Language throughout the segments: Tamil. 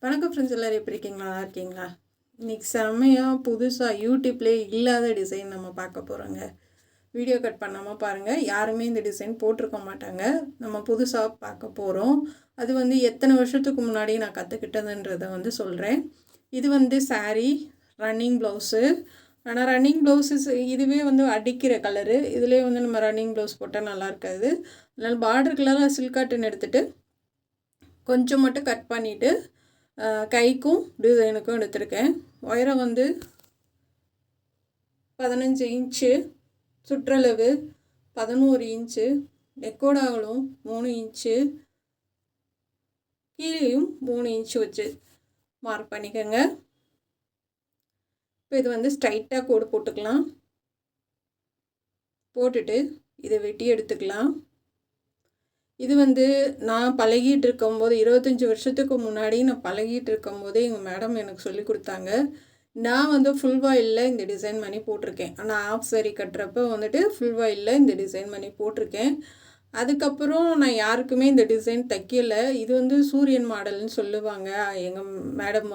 வணக்கம் ஃப்ரெண்ட்ஸ், எல்லோரும் எப்படி இருக்கீங்களா? நல்லா இருக்கீங்களா? இன்றைக்கி செம்மையாக புதுசாக யூடியூப்லேயே இல்லாத டிசைன் நம்ம பார்க்க போகிறோங்க. வீடியோ கட் பண்ணாமல் பாருங்கள். யாருமே இந்த டிசைன் போட்டிருக்க மாட்டாங்க. நம்ம புதுசாக பார்க்க போகிறோம். அது எத்தனை வருஷத்துக்கு முன்னாடி நான் கற்றுக்கிட்டதுன்றதை சொல்கிறேன். இது சாரீ ரன்னிங் ப்ளவுஸு. ஆனால் ரன்னிங் ப்ளவுஸஸ் இதுவே அடிக்கிற கலரு. இதிலே நம்ம ரன்னிங் ப்ளவுஸ் போட்டால் நல்லா இருக்காது. அதனால் பார்டர் கலராக சில்க் காட்டன் எடுத்துகிட்டு கொஞ்சம் மட்டும் கட் பண்ணிவிட்டு கைக்கும் டிசைனுக்கும் எடுத்திருக்கேன். உயரம் 15 இன்ச்சு, சுற்றளவு 11 இன்ச்சு, நெக்கோட அகலம் 3 இன்ச்சு, கீழேயும் 3 இன்ச்சு வச்சு மார்க் பண்ணிக்கோங்க. இப்போ இது ஸ்ட்ரைட்டாக கோடு போட்டுக்கலாம். போட்டுட்டு இதை வெட்டி எடுத்துக்கலாம். இது நான் பழகிட்டு இருக்கும்போது 25 வருஷத்துக்கு முன்னாடி நான் பழகிட்டு இருக்கும்போதே எங்கள் மேடம் எனக்கு சொல்லி கொடுத்தாங்க. நான் ஃபுல் வாயிலில் இந்த டிசைன் பண்ணி போட்டிருக்கேன். ஆனால் ஆஃப் சாரி கட்டுறப்ப ஃபுல் வாயிலில் இந்த டிசைன் பண்ணி போட்டிருக்கேன். அதுக்கப்புறம் நான் யாருக்குமே இந்த டிசைன் தைக்கலை. இது சூரியன் மாடல்னு சொல்லுவாங்க. எங்கள் மேடம்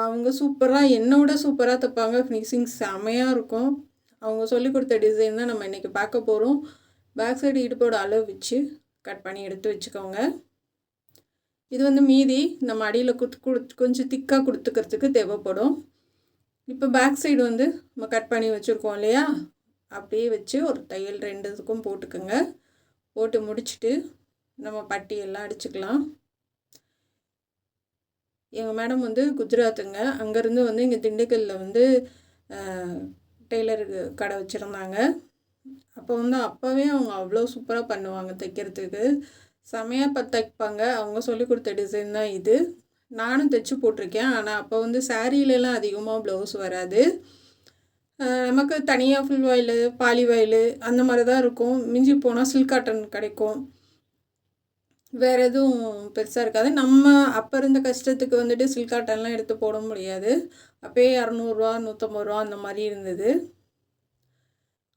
அவங்க சூப்பராக என்னோட சூப்பராக தைப்பாங்க. ஃபினிஷிங் செமையாக இருக்கும். அவங்க சொல்லி கொடுத்த டிசைன் தான் நம்ம இன்றைக்கி பார்க்க போகிறோம். பேக் சைடு இடுப்போட அளவு வச்சு கட் பண்ணி எடுத்து வச்சுக்கோங்க. இது மீதி நம்ம அடியில் கொஞ்சம் திக்காக கொடுத்துக்கிறதுக்கு தேவைப்படும். இப்போ பேக் சைடு நம்ம கட் பண்ணி வச்சுருக்கோம் இல்லையா, அப்படியே வச்சு ஒரு தையல் 2 இதுக்கும் போட்டுக்கோங்க. போட்டு முடிச்சுட்டு நம்ம பட்டியெல்லாம் அடிச்சுக்கலாம். எங்கள் மேடம் குஜராத்துங்க. அங்கேருந்து இங்கே திண்டுக்கல்லில் டெய்லருக்கு கடை வச்சுருந்தாங்க. அப்போ அப்போவே அவங்க அவ்வளோ சூப்பராக பண்ணுவாங்க. தைக்கிறதுக்கு செமையாக தைப்பாங்க. அவங்க சொல்லி கொடுத்த டிசைன் தான் இது. நானும் தைச்சி போட்டிருக்கேன். ஆனால் அப்போ சாரீலெலாம் அதிகமாக ப்ளவுஸ் வராது. நமக்கு தனியாக ஃபுல் வாயில், பாலி வாயில் அந்த மாதிரி தான் இருக்கும். மிஞ்சி போனால் சில்க் காட்டன் கிடைக்கும். வேறு எதுவும் பெருசாக இருக்காது. நம்ம அப்போ இருந்த கஷ்டத்துக்கு சில்க் காட்டன்லாம் எடுத்து போட முடியாது. அப்போயே 200 150 அந்த மாதிரி இருந்தது.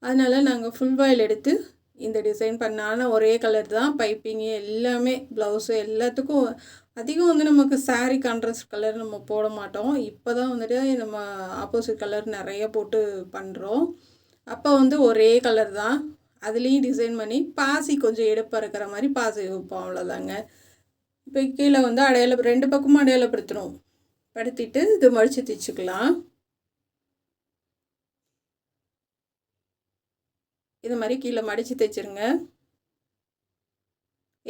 அதனால் நாங்கள் ஃபுல் வாயில் எடுத்து இந்த டிசைன் பண்ணாலும் ஒரே கலர் தான். பைப்பிங்கு எல்லாமே ப்ளவுஸு எல்லாத்துக்கும் அதிகம் நமக்கு சாரீ கான்ட்ராஸ்ட் கலர் நம்ம போட மாட்டோம். இப்போ தான் நம்ம ஆப்போசிட் கலர் நிறைய போட்டு பண்ணுறோம். அப்போ ஒரே கலர் தான். அதுலேயும் டிசைன் பண்ணி பாசி கொஞ்சம் எடுப்பாக இருக்கிற மாதிரி பாசி வைப்போம். அவ்வளோதாங்க. இப்போ கீழே அடையாளம் 2 பக்கமும் அடையாளப்படுத்தணும். படுத்திட்டு இது மடித்து தைச்சிக்கலாம். இது மாதிரி கீழே மடித்து தைச்சிருங்க.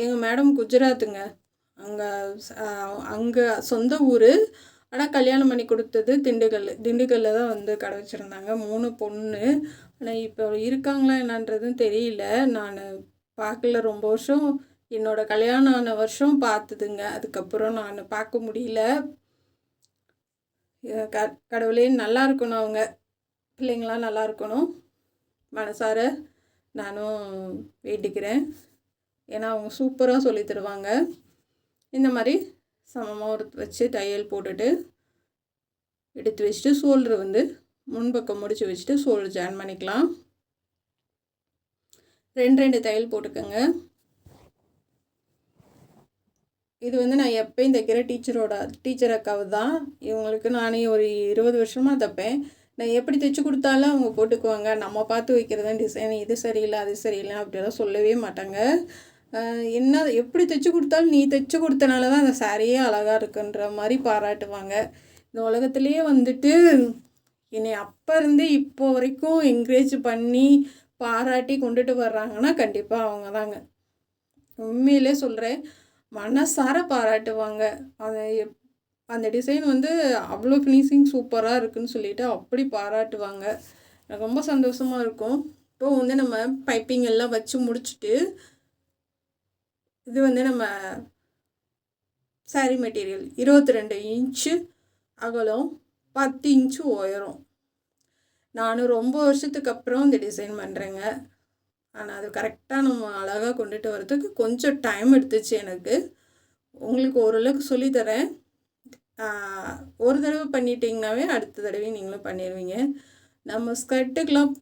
எங்கள் மேடம் குஜராத்துங்க. அங்கே சொந்த ஊர். ஆனால் கல்யாணம் பண்ணி கொடுத்தது திண்டுக்கல்லில் தான் கடை வச்சுருந்தாங்க. 3 பொண்ணு. ஆனால் இப்போ இருக்காங்களா என்னன்றதும் தெரியல. நான் பார்க்கல. ரொம்ப வருஷம் என்னோடய கல்யாணம் ஆன வருஷம் பார்த்துதுங்க. அதுக்கப்புறம் நான் பார்க்க முடியல. கடவுளே நல்லா இருக்கணும். அவங்க பிள்ளைங்களாம் நல்லா இருக்கணும். மனசார நானும் வேண்டிக்கிறேன். ஏன்னா அவங்க சூப்பராக சொல்லி தருவாங்க. இந்த மாதிரி சமமாக வச்சு தையல் போட்டுட்டு எடுத்து வச்சுட்டு ஷோல்டர் முன்பக்கம் முடிச்சு வச்சுட்டு ஷோல்டர் ஜாயின் பண்ணிக்கலாம். 2 தையல் போட்டுக்கோங்க. இது நான் எப்பயும் தைக்கிற டீச்சர் அக்காவு தான். இவங்களுக்கு நானே ஒரு 20 வருஷமாக தைப்பேன். நான் எப்படி தைச்சி கொடுத்தாலும் அவங்க போட்டுக்குவாங்க. நம்ம பார்த்து வைக்கிறதான் டிசைன். இது சரியில்லை அது சரியில்லை அப்படியெல்லாம் சொல்லவே மாட்டாங்க. என்ன எப்படி தைச்சி கொடுத்தாலும் நீ தைச்சி கொடுத்தனால தான் அந்த சாரியே அழகாக இருக்குன்ற மாதிரி பாராட்டுவாங்க. இந்த உலகத்துலேயே என்னை அப்போ இருந்து இப்போ வரைக்கும் என்கரேஜ் பண்ணி பாராட்டி கொண்டுட்டு வர்றாங்கன்னா கண்டிப்பாக அவங்க தாங்க. உண்மையிலே சொல்கிறேன். மனசார பாராட்டுவாங்க. அந்த டிசைன் அவ்வளோ ஃபினிஷிங் சூப்பராக இருக்குதுன்னு சொல்லிவிட்டு அப்படி பாராட்டுவாங்க. எனக்கு ரொம்ப சந்தோஷமாக இருக்கும். இப்போது நம்ம பைப்பிங் எல்லாம் வச்சு முடிச்சுட்டு இது நம்ம சாரீ மெட்டீரியல் 22 இன்ச்சு அகலம், 10 இன்ச்சு உயரம். நான் ரொம்ப வருஷத்துக்கு அப்புறம் இந்த டிசைன் பண்ணுறேங்க. ஆனால் அது கரெக்டாக நம்ம அழகாக கொண்டுட்டு வரதுக்கு கொஞ்சம் டைம் எடுத்துச்சு எனக்கு. உங்களுக்கு ஓரளவுக்கு சொல்லித்தரேன். ஒரு தடவை பண்ணிட்டீங்கன்னாவே அடுத்த தடவை நீங்களும் பண்ணிடுவீங்க. நம்ம ஸ்கர்ட்டுக்கெலாம்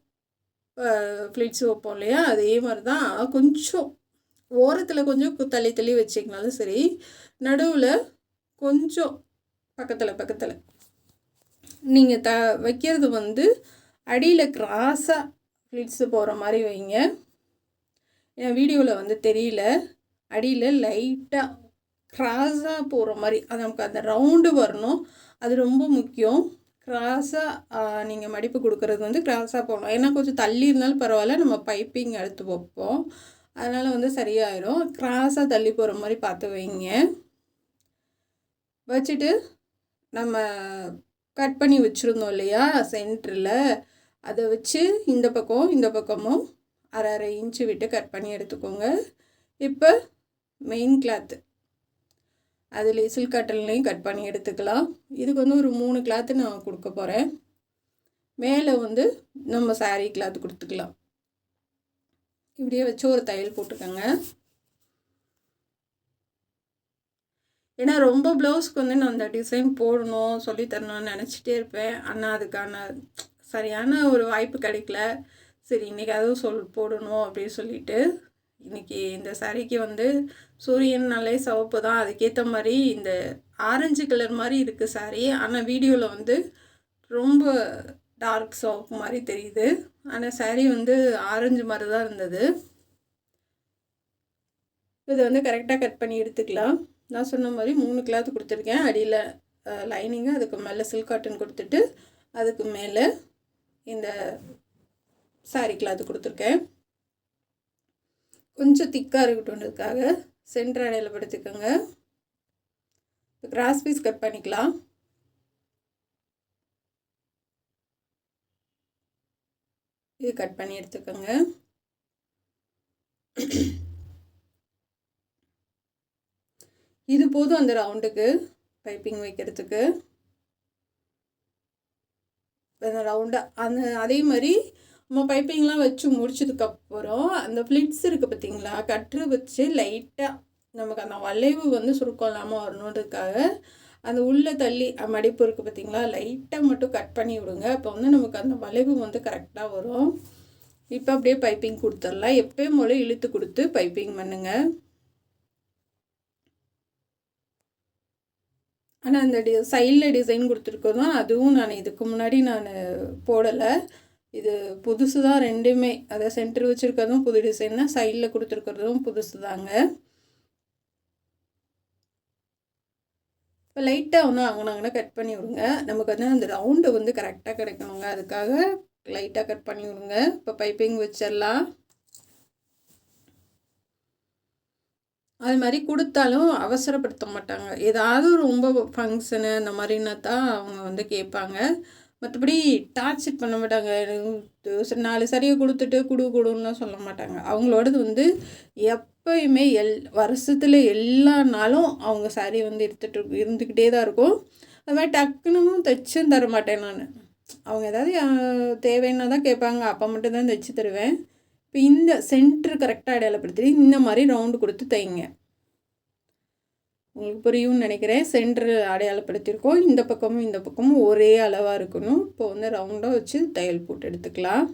ஃப்ளிட்ஸ் வைப்போம் இல்லையா, அதே மாதிரி தான். கொஞ்சம் ஓரத்தில் கொஞ்சம் தள்ளி தள்ளி வச்சிங்கனாலும் சரி. நடுவில் கொஞ்சம் பக்கத்தில் நீங்கள் வைக்கிறது வந்து அடியில் கிராஸாக ஃப்ளிட்ஸு போகிற மாதிரி வைங்க. என் வீடியோவில் வந்து தெரியல, அடியில் லைட்டாக கிராஸாக போகிற மாதிரி அது நமக்கு அந்த ரவுண்டு வரணும். அது ரொம்ப முக்கியம். கிராஸாக நீங்கள் மடிப்பு கொடுக்குறது வந்து கிராஸாக போகணும். ஏன்னா கொஞ்சம் தள்ளி இருந்தாலும் பரவாயில்ல, நம்ம பைப்பிங் எடுத்து வைப்போம், அதனால் வந்து சரியாயிடும். கிராஸாக தள்ளி போகிற மாதிரி பார்த்து வைங்க. வச்சுட்டு நம்ம கட் பண்ணி வச்சுருந்தோம் இல்லையா சென்டரில், அதை வச்சு இந்த பக்கமும் அரை இன்ச்சு விட்டு கட் பண்ணி எடுத்துக்கோங்க. இப்போ மெயின் கிளாத்து அதில் சில்க் காட்டன்லேயும் கட் பண்ணி எடுத்துக்கலாம். இதுக்கு வந்து ஒரு 3 கிளாத்து நான் கொடுக்க போகிறேன். மேலே வந்து நம்ம சாரீ கிளாத்து கொடுத்துக்கலாம். இப்படியே வச்சு ஒரு தையல் போட்டுக்கோங்க. ஏன்னா ரொம்ப ப்ளவுஸ்க்கு வந்து நான் அந்த டிசைன் போடணும் சொல்லித்தரணும்னு நினச்சிட்டே இருப்பேன். ஆனால் அதுக்கான சரியான ஒரு வாய்ப்பு கிடைக்கல. சரி இன்றைக்கி அதுவும் போடணும் அப்படின்னு சொல்லிட்டு இன்றைக்கி இந்த சாரீக்கு வந்து சூரியன்னாலே சிவப்பு தான், அதுக்கேற்ற மாதிரி இந்த ஆரஞ்சு கலர் மாதிரி இருக்குது சாரீ. ஆனால் வீடியோவில் வந்து ரொம்ப டார்க் சிவப்பு மாதிரி தெரியுது. ஆனால் சாரீ வந்து ஆரஞ்சு மாதிரி தான் இருந்தது. இதை வந்து கரெக்டாக கட் பண்ணி எடுத்துக்கலாம். நான் சொன்ன மாதிரி 3 கிளாத் கொடுத்துருக்கேன். அடியில் லைனிங்கு, அதுக்கு மேலே சில்க் காட்டன் கொடுத்துட்டு அதுக்கு மேலே இந்த சாரீ கிளாத்து கொடுத்துருக்கேன். கொஞ்சம் திக்காக இருக்கட்டும்ன்றதுக்காக சென்டர் அடையில் படுத்துக்கோங்க. இப்போ கிராஸ் பீஸ் கட் பண்ணிக்கலாம். இது கட் பண்ணி எடுத்துக்கோங்க. இது போதும் அந்த ரவுண்டுக்கு பைப்பிங் வைக்கிறதுக்கு. அந்த ரவுண்டாக அதே மாதிரி நம்ம பைப்பிங்லாம் வச்சு முடிச்சதுக்கப்புறம் அந்த ஃப்ளிட்ஸ் இருக்குது பார்த்தீங்களா, கட்டு வச்சு லைட்டாக நமக்கு அந்த வளைவு வந்து சுருக்கம் இல்லாமல் வரணுன்றதுக்காக அந்த உள்ளே தள்ளி மடிப்பு இருக்குது பார்த்தீங்களா, லைட்டாக மட்டும் கட் பண்ணி விடுங்க. அப்போ வந்து நமக்கு அந்த வளைவு வந்து கரெக்டாக வரும். இப்போ அப்படியே பைப்பிங் கொடுத்துடலாம். எப்பயும் போல இழுத்து கொடுத்து பைப்பிங் பண்ணுங்கள். ஆனால் அந்த சைடில் டிசைன் கொடுத்துருக்கோம், அதுவும் நான் இதுக்கு முன்னாடி நான் போடலை. இது புதுசு தான் ரெண்டுமே. அதை சென்டர் வச்சுருக்கிறதும் புது டிசைன் தான், சைடில் கொடுத்துருக்கிறதும் புதுசு தாங்க. இப்போ லைட்டாக ஒன்று அங்கனாங்கன்னா கட் பண்ணி விடுங்க. நமக்கு வந்து அந்த ரவுண்டு வந்து கரெக்டாக கிடைக்கணுங்க, அதுக்காக லைட்டாக கட் பண்ணி விடுங்க. இப்போ பைப்பிங் வச்சிடலாம். அது மாதிரி கொடுத்தாலும் அவசரப்படுத்த மாட்டாங்க. ஏதாவது ரொம்ப ஃபங்க்ஷனு அந்த மாதிரின்னா தான் அவங்க வந்து கேட்பாங்க. மற்றபடி டார்ச்சர் பண்ண மாட்டாங்க. 4 சரியை கொடுத்துட்டு கொடுன்னுலாம் சொல்ல மாட்டாங்க. அவங்களோடது வந்து எப்பயுமே வருஷத்தில் எல்லா நாளும் அவங்க சாரீ வந்து இருந்துக்கிட்டே தான் இருக்கும். அது மாதிரி டக்குன்னு தைச்சும் தர மாட்டேன் நான். அவங்க ஏதாவது தேவைன்னா தான் கேட்பாங்க, அப்போ மட்டும்தான் தைச்சி தருவேன். இப்போ இந்த சென்ட்ரு கரெக்டாக அடையாளப்படுத்தி இந்த மாதிரி ரவுண்டு கொடுத்து தைங்க. உங்களுக்கு புரியும்னு நினைக்கிறேன். சென்ட்ரு அடையாளப்படுத்தியிருக்கோம். இந்த பக்கமும் ஒரே அளவாக இருக்கணும். இப்போ வந்து ரவுண்டாக வச்சு தையல் போட்டு எடுத்துக்கலாம்.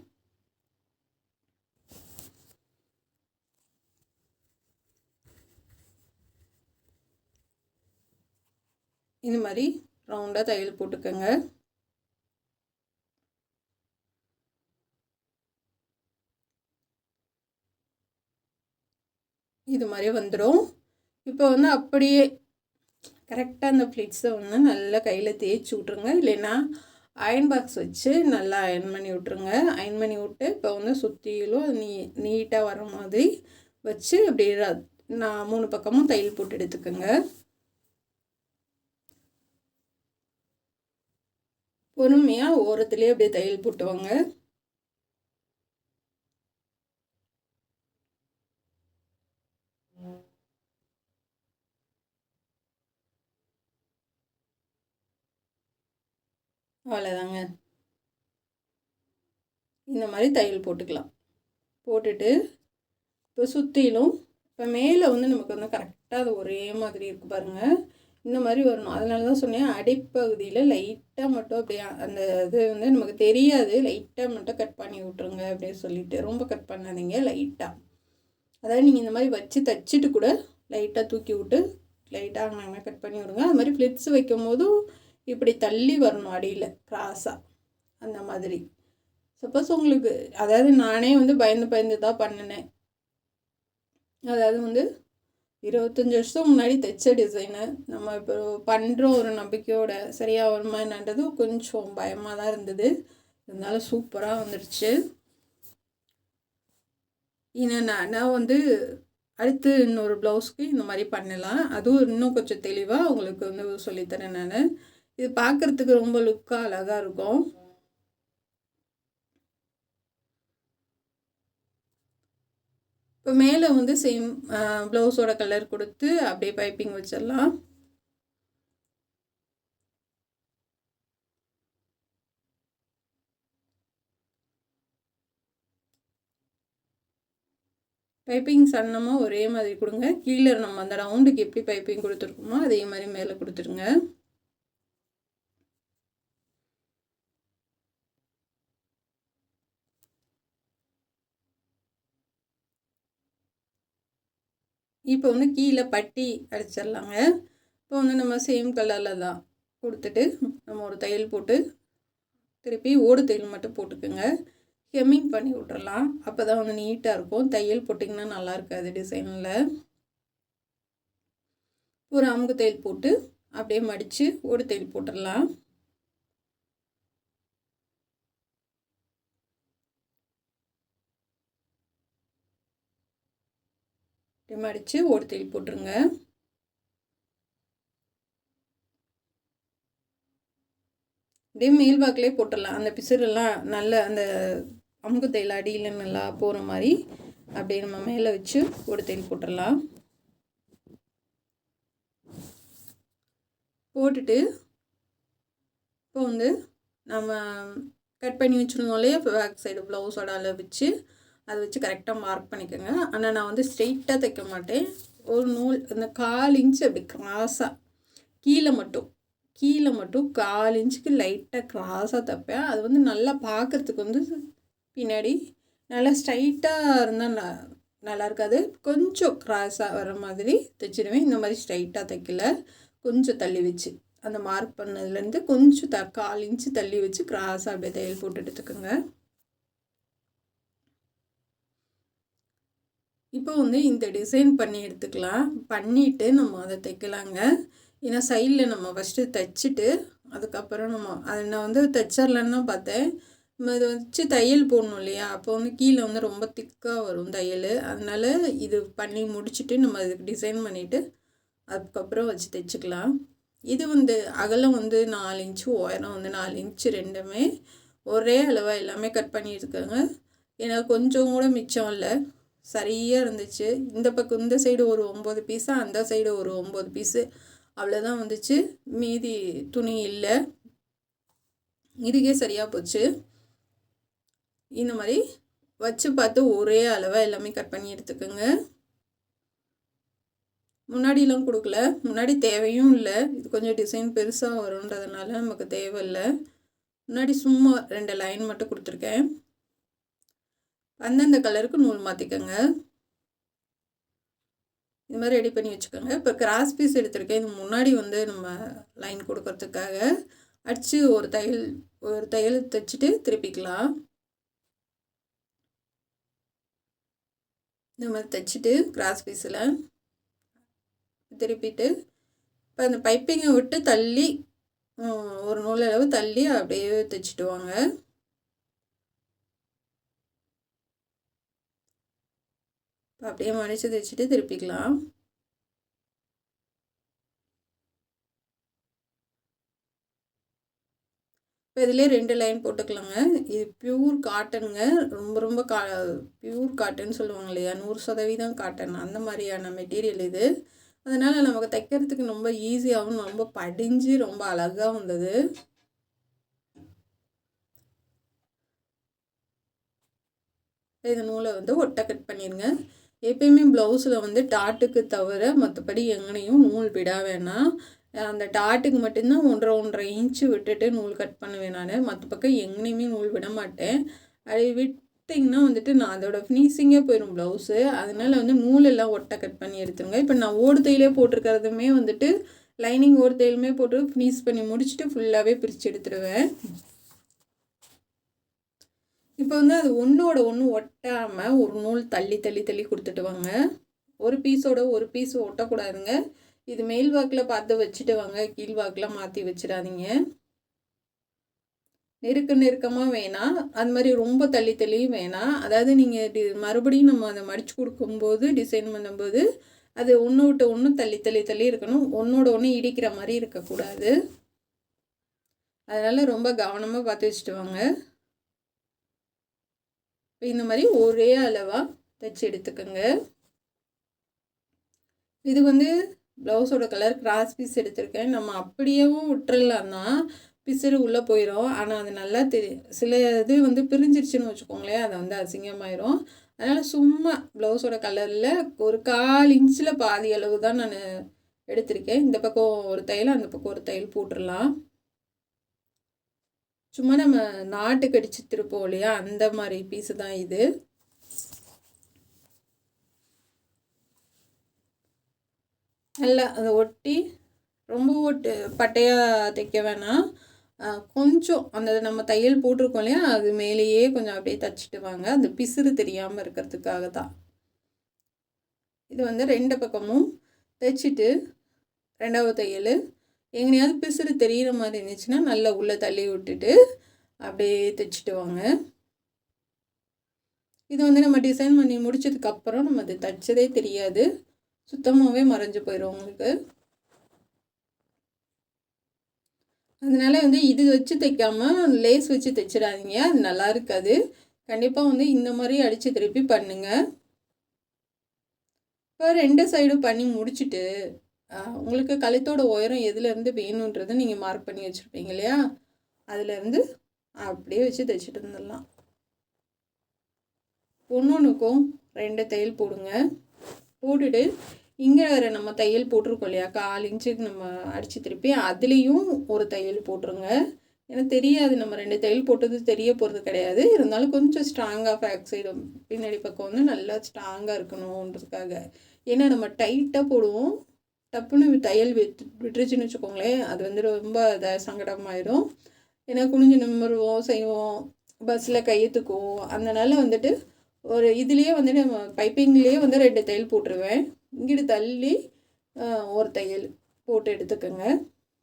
இந்த மாதிரி ரவுண்டாக தையல் போட்டுக்கோங்க. இது மாதிரி வந்துடும். இப்போ வந்து அப்படியே கரெக்டாக அந்த ஃப்ளிட்ஸை வந்து நல்லா கையில் தேய்ச்சி விட்ருங்க. இல்லைன்னா அயன் பாக்ஸ் வச்சு நல்லா அயன் பண்ணி விட்ருங்க. அயன் பண்ணி விட்டு இப்போ வந்து சுற்றிலும் நீட்டாக வர மாதிரி வச்சு அப்படியே நான் 3 பக்கமும் தையல் போட்டு எடுத்துக்கோங்க. பொறுமையாக ஓரத்துலேயே அப்படியே தையல் போட்டுவாங்க. அவ்வளோதாங்க. இந்த மாதிரி தையல் போட்டுக்கலாம். போட்டுட்டு இப்போ சுற்றிலும் இப்போ மேலே வந்து நமக்கு வந்து கரெக்டாக அது ஒரே மாதிரி இருக்குது பாருங்கள். இந்த மாதிரி வரணும். அதனால தான் சொன்னேன், அடிப்பகுதியில் லைட்டாக மட்டும் அப்படியே அந்த இது வந்து நமக்கு தெரியாது, லைட்டாக மட்டும் கட் பண்ணி விட்ருங்க அப்படின்னு சொல்லிட்டு. ரொம்ப கட் பண்ணாதீங்க, லைட்டாக. அதாவது நீங்கள் இந்த மாதிரி வச்சு தைச்சிட்டு கூட லைட்டாக தூக்கி விட்டு லைட்டாக அங்கே கட் பண்ணி விடுங்க. அது மாதிரி ஃப்ளிட்ஸ் வைக்கும் போதும் இப்படி தள்ளி வரணும் அடியில் கிராஸாக, அந்த மாதிரி. சப்போஸ் உங்களுக்கு, அதாவது நானே வந்து பயந்து தான் பண்ணினேன். அதாவது வந்து 25 வருஷம் முன்னாடி தைச்ச டிசைனு நம்ம இப்போ பண்ணுறோம் ஒரு நம்பிக்கையோட. சரியாக வருமா என்னன்றது கொஞ்சம் பயமாக தான் இருந்தது. இருந்தாலும் சூப்பராக வந்துடுச்சு. நான் வந்து அடுத்து இன்னொரு ப்ளவுஸ்க்கு இந்த மாதிரி பண்ணலாம். அதுவும் இன்னும் கொஞ்சம் தெளிவாக உங்களுக்கு வந்து சொல்லித்தரேன் நான். இது பார்க்குறதுக்கு ரொம்ப லுக்காக அழகாக இருக்கும். இப்போ மேலே வந்து சேம் ப்ளவுஸோட கலர் கொடுத்து அப்படியே பைப்பிங் வச்சிடலாம். பைப்பிங் சன்னமாக ஒரே மாதிரி கொடுங்க. கீழே நம்ம அந்த ரவுண்டுக்கு எப்படி பைப்பிங் கொடுத்துருக்கோமோ அதே மாதிரி மேலே கொடுத்துருங்க. இப்போ வந்து கீழே பட்டி அடிச்சிடலாங்க. இப்போ வந்து நம்ம சேம் கலரில் தான் கொடுத்துட்டு நம்ம ஒரு தையல் போட்டு திருப்பி ஓடு தையல் மட்டும் போட்டுக்கோங்க. ஹெம்மிங் பண்ணி விட்டுறலாம். அப்போ தான் வந்து நீட்டாக இருக்கும். தையல் போட்டிங்கன்னா நல்லா இருக்காது டிசைனில். ஒரு அமுக்கு தையல் போட்டு அப்படியே மடித்து ஓடு தையல் போட்டுடலாம். அப்படியே மடித்து ஓடு தையல் போட்டுருங்க. அப்படியே மேல் வாக்கிலே போட்டுடலாம். அந்த பிசுரெல்லாம் நல்ல அந்த அமுக்கு தையல் அடியில் நல்லா போகிற மாதிரி அப்படியே நம்ம மேலே வச்சு ஓடு தையல் போட்டுடலாம். போட்டுட்டு இப்போ வந்து நம்ம கட் பண்ணி வச்சுருந்தோம் இல்லையா, பேக் சைடு ப்ளவுஸோட அளவு வச்சு அதை வச்சு கரெக்டாக மார்க் பண்ணிக்கோங்க. ஆனால் நான் வந்து ஸ்ட்ரெயிட்டாக தைக்க மாட்டேன். ஒரு நூல் இந்த 1/4 இன்ச்சு அப்படி கிராஸாக கீழே மட்டும் 1/4 இன்ச்சுக்கு லைட்டாக கிராஸாக தைப்பேன். அது வந்து நல்லா பார்க்குறதுக்கு வந்து பின்னாடி நல்லா ஸ்ட்ரைட்டாக இருந்தால் நல்லா இருக்காது. கொஞ்சம் கிராஸாக வர மாதிரி தைச்சிடுவேன். இந்த மாதிரி ஸ்ட்ரைட்டாக தைக்கல, கொஞ்சம் தள்ளி வச்சு அந்த மார்க் பண்ணதுலேருந்து கொஞ்சம் 1/4 இன்ச்சு தள்ளி வச்சு கிராஸாக அப்படியே தையல் போட்டு எடுத்துக்கோங்க. இப்போ வந்து இந்த டிசைன் பண்ணி எடுத்துக்கலாம். பண்ணிவிட்டு நம்ம அதை தைக்கலாங்க. ஏன்னா சைடில் நம்ம ஃபஸ்ட்டு தைச்சிட்டு அதுக்கப்புறம் அதை நான் வந்து தைச்சிடலான்னு தான் பார்த்தேன். நம்ம இதை வச்சு தையல் போடணும் இல்லையா, அப்போ வந்து கீழே வந்து ரொம்ப திக்காக வரும் தையல். அதனால் இது பண்ணி முடிச்சுட்டு நம்ம இதுக்கு டிசைன் பண்ணிவிட்டு அதுக்கப்புறம் வச்சு தைச்சிக்கலாம். இது வந்து அகலம் வந்து 4 இன்ச்சு, உயரம் வந்து 4 இன்ச்சு, ரெண்டுமே ஒரே அளவாக எல்லாமே கட் பண்ணியிருக்காங்க. ஏன்னா கொஞ்சம் கூட மிச்சம் இல்லை, சரியாக இருந்துச்சு. இந்த பக்கம் இந்த சைடு ஒரு 9 பீஸு, அந்த சைடு ஒரு 9 பீஸு, அவ்வளோதான் வந்துச்சு. மீதி துணி இல்லை. இதுக்கே சரியாக போச்சு. இந்த மாதிரி வச்சு பார்த்து ஒரே அளவாக எல்லாமே கட் பண்ணி எடுத்துக்கோங்க. முன்னாடிலாம் கொடுக்கல, முன்னாடி தேவையும் இல்லை. இது கொஞ்சம் டிசைன் பெருசாக வரும்ன்றதுனால நமக்கு தேவையில்லை. முன்னாடி சும்மா 2 லைன் மட்டும் கொடுத்துருக்கேன். அந்தந்த கலருக்கு நூல் மாற்றிக்கோங்க. இது மாதிரி ரெடி பண்ணி வச்சுக்கோங்க. இப்போ கிராஸ் பீஸ் எடுத்திருக்கேன். இது முன்னாடி வந்து நம்ம லைன் கொடுக்கறதுக்காக அடித்து ஒரு தையல் தைச்சிட்டு திருப்பிக்கலாம். இந்த மாதிரி தைச்சிட்டு கிராஸ் பீஸில் திருப்பிட்டு இப்போ அந்த பைப்பிங்கை விட்டு தள்ளி ஒரு நூல் அளவு தள்ளி அப்படியே தைச்சிட்டு வாங்க. அப்படியே மடித்து தைச்சிட்டு திருப்பிக்கலாம். இப்போ இதிலே 2 லைன் போட்டுக்கலாங்க. இது பியூர் காட்டனுங்க. ரொம்ப ரொம்ப பியூர் காட்டன் சொல்லுவாங்க இல்லையா, 100% காட்டன், அந்த மாதிரியான மெட்டீரியல் இது. அதனால் நமக்கு தைக்கிறதுக்கு ரொம்ப ஈஸியாகவும் ரொம்ப படிஞ்சு ரொம்ப அழகாக வந்தது. இந்த நூலை வந்து ஒட்டை கட் பண்ணிடுங்க. எப்பயுமே ப்ளவுஸில் வந்து டாட்டுக்கு தவிர மற்றபடி எங்கனையும் நூல் விட வேணாம். அந்த டாட்டுக்கு மட்டும்தான் 1.5 இன்ச்சு விட்டுட்டு நூல் கட் பண்ணுவேன் நான். மற்ற பக்கம் எங்கேயுமே நூல் விட மாட்டேன். அதை எடுத்திங்கன்னா வந்துட்டு நான் அதோட ஃபினிஷிங்கே போயிடும் ப்ளவுஸு. அதனால் வந்து நூலெல்லாம் ஒட்டை கட் பண்ணி எடுத்துருங்க. இப்போ நான் ஓடு தையிலே போட்டிருக்கிறதுமே வந்துட்டு லைனிங் ஓடு தையலுமே போட்டு ஃபினிஷ் பண்ணி முடிச்சுட்டு ஃபுல்லாகவே பிரித்து எடுத்துடுவேன். இப்போ வந்து அது ஒன்றோட ஒன்று ஒட்டாமல் ஒரு நூல் தள்ளி தள்ளி தள்ளி கொடுத்துட்டு வாங்க. ஒரு பீஸோட ஒரு பீஸ் ஒட்டக்கூடாதுங்க. இது மேல் வாக்கில் பார்த்து வச்சுட்டு வாங்க, கீழ் வாக்கில் மாற்றி வச்சிடாதீங்க. நெருக்கமாக வேணாம், அது மாதிரி ரொம்ப தள்ளி தள்ளியும் வேணாம். அதாவது நீங்கள் மறுபடியும் நம்ம அதை மடித்து கொடுக்கும்போது டிசைன் பண்ணும்போது அது ஒன்று விட்டு ஒன்று தள்ளி தள்ளி தள்ளி இருக்கணும். ஒன்றோட ஒன்று இடிக்கிற மாதிரி இருக்கக்கூடாது. அதனால் ரொம்ப கவனமாக பார்த்து வச்சுட்டு வாங்க. இப்போ இந்த மாதிரி ஒரே அளவாக தைச்சி எடுத்துக்கோங்க. இது வந்து ப்ளவுஸோட கலர் கிராஸ் பீஸ் எடுத்திருக்கேன். நம்ம அப்படியேவும் விட்டுறலான்னா பிசுறு உள்ளே போயிடும். ஆனால் அது நல்லா சில இது வந்து பிரிஞ்சிருச்சுன்னு வச்சுக்கோங்களேன், அதை வந்து அசிங்கமாயிரும். அதனால் சும்மா ப்ளவுஸோட கலரில் ஒரு 1/4 இன்ச்சில் பாதி அளவு தான் நான் எடுத்திருக்கேன். இந்த பக்கம் ஒரு தையல், அந்த பக்கம் ஒரு தையல் போட்டுடலாம். சும்மா நம்ம நாட்டு கடிச்சு திருப்போம் இல்லையா, அந்த மாதிரி பீஸு தான் இது. நல்லா அதை ஒட்டி ரொம்ப பட்டையாக தைக்க வேணாம். கொஞ்சம் அந்த நம்ம தையல் போட்டிருக்கோம் இல்லையா, அது மேலேயே கொஞ்சம் அப்படியே தைச்சிட்டு வாங்க. அந்த பிசுறு தெரியாமல் இருக்கிறதுக்காக தான். இது வந்து 2 பக்கமும் தைச்சிட்டு 2வது தையல் எங்கேயாவது பிசுறு தெரிகிற மாதிரி இருந்துச்சுன்னா நல்லா உள்ளே தள்ளி விட்டுட்டு அப்படியே தைச்சிட்டு வாங்க. இது வந்து நம்ம டிசைன் பண்ணி முடிச்சதுக்கப்புறம் நம்ம அது தைச்சதே தெரியாது, சுத்தமாகவே மறைஞ்சு போயிடும் உங்களுக்கு. அதனால் வந்து இது வச்சு தைக்காமல் லேஸ் வச்சு தைச்சிடாதீங்க, அது நல்லா இருக்காது. கண்டிப்பாக வந்து இந்த மாதிரி அடித்து திருப்பி பண்ணுங்கள். இப்போ 2 சைடும் பண்ணி முடிச்சுட்டு உங்களுக்கு கழுத்தோட உயரம் எதுலேருந்து வேணுன்றதை நீங்கள் மார்க் பண்ணி வச்சுருப்பீங்க இல்லையா, அதுலேருந்து அப்படியே வச்சு தைச்சிட்டு வந்துடலாம். ஒன்றுக்கும் 2 தையல் போடுங்க. போட்டுட்டு இங்கே வேறு நம்ம தையல் போட்டிருக்கோம் இல்லையா, 1/4 இன்ச்சுக்கு நம்ம அடித்து திருப்பி அதுலேயும் ஒரு தையல் போட்டுருங்க. எனக்கு தெரியாது, நம்ம 2 தையல் போட்டது தெரிய போகிறது கிடையாது. இருந்தாலும் கொஞ்சம் ஸ்ட்ராங்காக பேக் சைடு பின்னாடி பக்கம் வந்து நல்லா ஸ்ட்ராங்காக இருக்கணுன்றதுக்காக. ஏன்னா நம்ம டைட்டாக போடுவோம், டப்புன்னு தையல் விட்டுருச்சுன்னு வச்சுக்கோங்களேன், அது வந்து ரொம்ப சங்கடமாயிடும். ஏன்னா குனிஞ்சு நிமிருவோம் செய்வோம், பஸ்ஸில் கையெத்துக்குவோம். அதனால வந்துட்டு ஒரு இதுலேயே வந்து நம்ம பைப்பிங்லேயே வந்து 2 தையல் போட்டுருவேன். இங்கிட்டு தள்ளி ஒரு தையல் போட்டு எடுத்துக்கோங்க.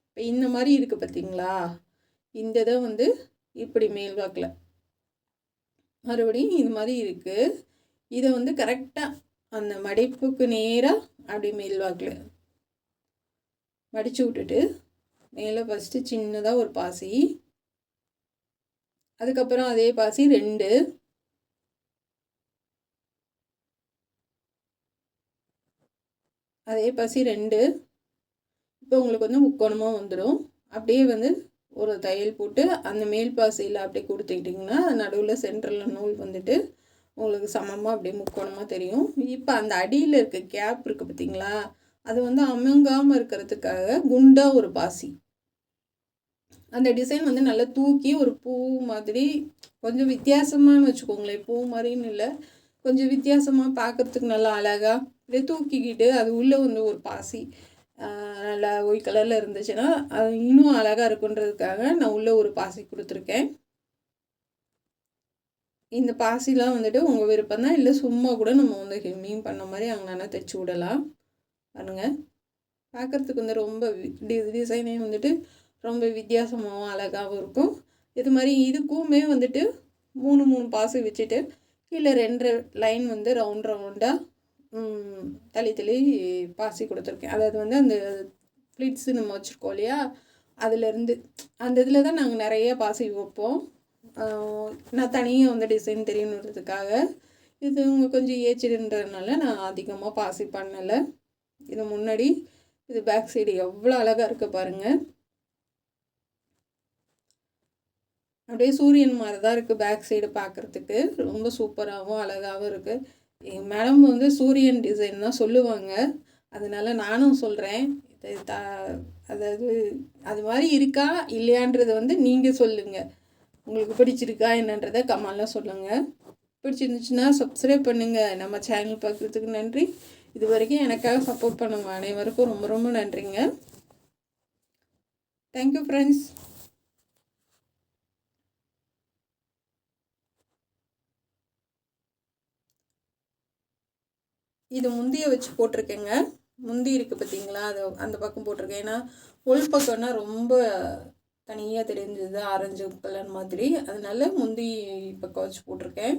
இப்போ இந்த மாதிரி இருக்குது பார்த்தீங்களா, இந்த இதை வந்து இப்படி மேல் வாக்கில் மறுபடியும் இது மாதிரி இருக்குது. இதை வந்து கரெக்டாக அந்த மடிப்புக்கு நேராக அப்படி மேல் வாக்கில் மடித்து விட்டுட்டு மேலே ஃபஸ்ட்டு சின்னதாக ஒரு பாசி, அதுக்கப்புறம் அதே பாசி 2, அதே பாசி 2. இப்போ உங்களுக்கு வந்து முக்கோணமாக வந்துடும். அப்படியே வந்து ஒரு தையல் போட்டு அந்த மேல் பாசியில் அப்படியே கொடுத்துக்கிட்டிங்கன்னா நடுவில் சென்டரில் நூல் வந்துட்டு உங்களுக்கு சமமாக அப்படியே முக்கோணமாக தெரியும். இப்போ அந்த அடியில் இருக்க கேப் இருக்குது பார்த்தீங்களா, அது வந்து அமுங்காமல் இருக்கிறதுக்காக குண்டாக ஒரு பாசி, அந்த டிசைன் வந்து நல்லா தூக்கி ஒரு பூ மாதிரி கொஞ்சம் வித்தியாசமானு வச்சுக்கோங்களேன், பூ மாதிரின்னு இல்லை, கொஞ்சம் வித்தியாசமாக பார்க்குறதுக்கு நல்லா அழகாக அப்படியே தூக்கிக்கிட்டு அது உள்ளே வந்து ஒரு பாசி நல்லா ஒயிட் கலரில் இருந்துச்சுன்னா அது இன்னும் அழகாக இருக்குன்றதுக்காக நான் உள்ளே ஒரு பாசி கொடுத்துருக்கேன். இந்த பாசிலாம் வந்துட்டு உங்கள் விருப்பம் தான், இல்லை சும்மா கூட நம்ம வந்து ஹெம்மிங் பண்ண மாதிரி அங்கேனா தைச்சி விடலாம். பாருங்கள், பார்க்குறதுக்கு வந்து ரொம்ப டிசைனே வந்துட்டு ரொம்ப வித்தியாசமாகவும் அழகாகவும் இருக்கும். இது மாதிரி இதுக்குமே வந்துட்டு 3 பாசி வச்சுட்டு கீழே 2 லைன் வந்து ரவுண்டாக தள்ளி தள்ளி பாசி கொடுத்துருக்கேன். அதாவது வந்து அந்த ஃப்ளிட்ஸு நம்ம வச்சுருக்கோம் இல்லையா, அதுலேருந்து அந்த இதில் தான் நாங்கள் நிறைய பாசி வைப்போம். நான் தனியாக வந்து டிசைன் தெரியணுன்றதுக்காக. இது இவங்க கொஞ்சம் ஏச்சிடுன்றதுனால நான் அதிகமாக பாசி பண்ணலை. இது முன்னாடி, இது பேக் சைடு எவ்வளோ அழகாக இருக்குது பாருங்கள். அப்படியே சூரியன் மாதிரி தான் இருக்குது பேக் சைடு பார்க்குறதுக்கு, ரொம்ப சூப்பராகவும் அழகாகவும் இருக்குது. எங்கள் மேடம் வந்து சூரியன் டிசைன் தான் சொல்லுவாங்க, அதனால் நானும் சொல்கிறேன். இது அதாவது அது மாதிரி இருக்கா இல்லையான்றதை வந்து நீங்கள் சொல்லுங்கள், உங்களுக்கு பிடிச்சிருக்கா என்னன்றதை கமெண்ட்ல சொல்லுங்கள். பிடிச்சிருந்துச்சுன்னா சப்ஸ்கிரைப் பண்ணுங்கள். நம்ம சேனல் பார்க்குறதுக்கு நன்றி. இது வரைக்கும் எனக்காக சப்போர்ட் பண்ணுங்க அனைவருக்கும் ரொம்ப ரொம்ப நன்றிங்க. Thank you friends. இது முந்தியை வச்சு போட்டிருக்கேங்க. முந்தி இருக்குது பார்த்தீங்களா, அது அந்த பக்கம் போட்டிருக்கேன். ஏன்னா உள் பக்கம்னா ரொம்ப தனியாக தெரிஞ்சது ஆரஞ்சு கலர் மாதிரி, அதனால முந்தி பக்கம் வச்சு போட்டிருக்கேன்.